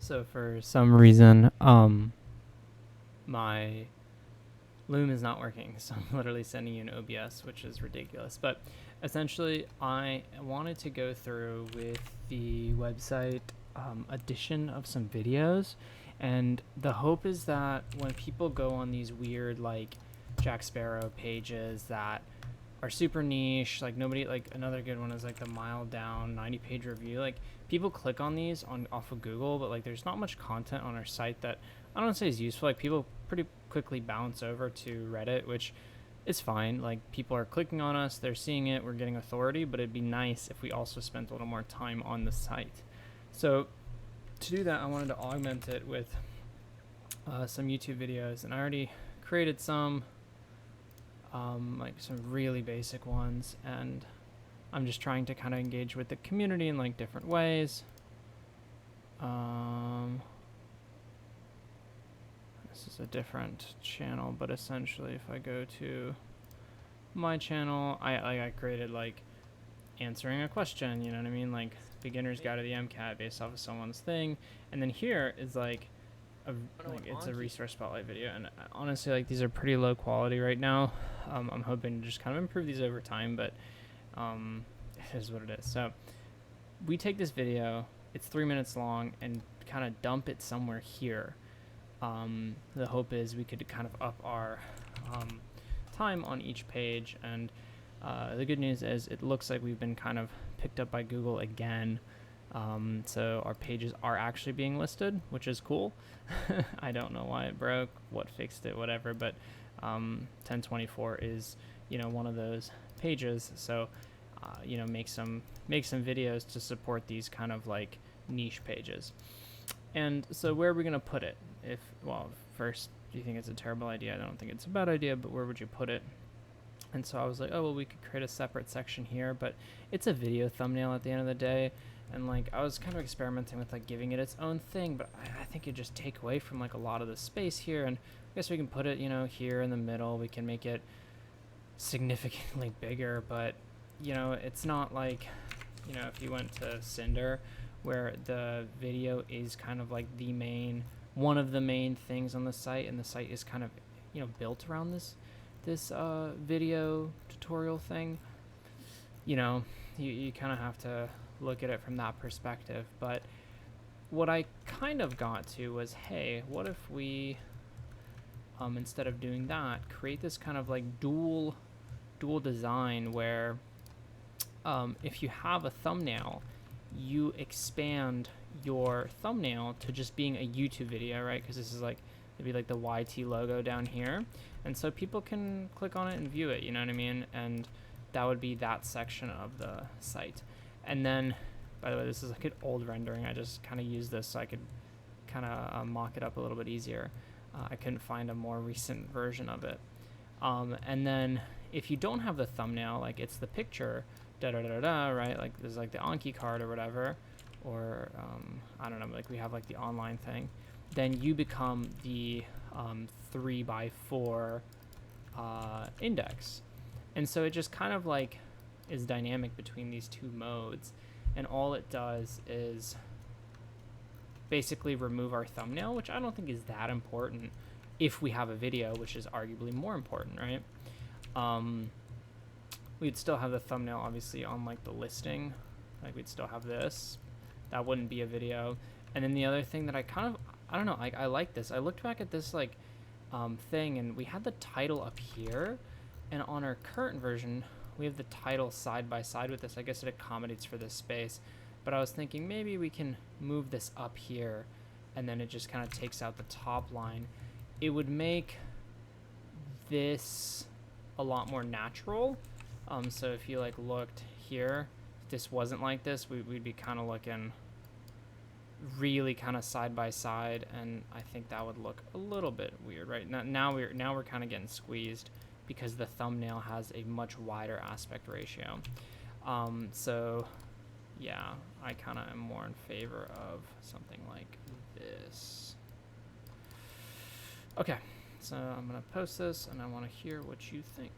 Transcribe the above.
So for some reason, my Loom is not working, so I'm literally sending you an OBS, which is ridiculous. But essentially, I wanted to go through with the website addition of some videos, and the hope is that when people go on these weird like Jack Sparrow pages that are super niche, like nobody, like another good one is like the mile down 90-page review, like people click on these on off of Google, but like there's not much content on our site that I don't say is useful. Like people pretty quickly bounce over to Reddit, which is fine. Like people are clicking on us, they're seeing it, we're getting authority, but it'd be nice if we also spent a little more time on the site. So to do that, I wanted to augment it with some YouTube videos, and I already created some, like some really basic ones, and I'm just trying to kind of engage with the community in like different ways. This is a different channel, but essentially if I go to my channel, I created like answering a question, you know what I mean? Like beginner's guide to the MCAT based off of someone's thing. And then here is like it's a resource spotlight video, and honestly like these are pretty low quality right now. I'm hoping to just kind of improve these over time, but it is what it is. So we take this video, it's 3 minutes long, and kind of dump it somewhere here. The hope is we could kind of up our time on each page, and the good news is it looks like we've been kind of picked up by Google again. So our pages are actually being listed, which is cool. I don't know why it broke, what fixed it, whatever, but 1024 is, you know, one of those pages. So, you know, make some videos to support these kind of like niche pages. And so where are we going to put it? Well, first, do you think it's a terrible idea? I don't think it's a bad idea, but where would you put it? And so I was like, oh, well, we could create a separate section here, but it's a video thumbnail at the end of the day. And like, I was kind of experimenting with like giving it its own thing, but I think it'd just take away from like a lot of the space here. And I guess we can put it, you know, here in the middle. We can make it significantly bigger, but you know, it's not like, you know, if you went to Cinder, where the video is kind of like one of the main things on the site, and the site is kind of, you know, built around this video tutorial thing. You know, you kind of have to look at it from that perspective. But what I kind of got to was, hey, what if we, instead of doing that, create this kind of like dual design where if you have a thumbnail, you expand your thumbnail to just being a YouTube video, right? Because this is like, it'd be like the YT logo down here. And so people can click on it and view it, you know what I mean? And that would be that section of the site. And then, by the way, this is like an old rendering. I just kind of used this so I could kind of mock it up a little bit easier. I couldn't find a more recent version of it. And then if you don't have the thumbnail, like it's the picture, right? Like there's like the Anki card or whatever, or I don't know, like we have like the online thing. Then you become the 3x4 index. And so it just kind of like is dynamic between these two modes. And all it does is basically remove our thumbnail, which I don't think is that important if we have a video, which is arguably more important, right? We'd still have the thumbnail obviously on like the listing. Like we'd still have this. That wouldn't be a video. And then the other thing that I don't know, I like this. I looked back at this like thing, and we had the title up here, and on our current version we have the title side by side with this. I guess it accommodates for this space, but I was thinking maybe we can move this up here, and then it just kind of takes out the top line. It would make this a lot more natural. So if you like looked here, if this wasn't like this, we'd be kind of looking really kind of side by side, and I think that would look a little bit weird, right? Now we're kind of getting squeezed because the thumbnail has a much wider aspect ratio. So yeah, I kind of am more in favor of something like this. Okay, so I'm gonna post this, and I want to hear what you think.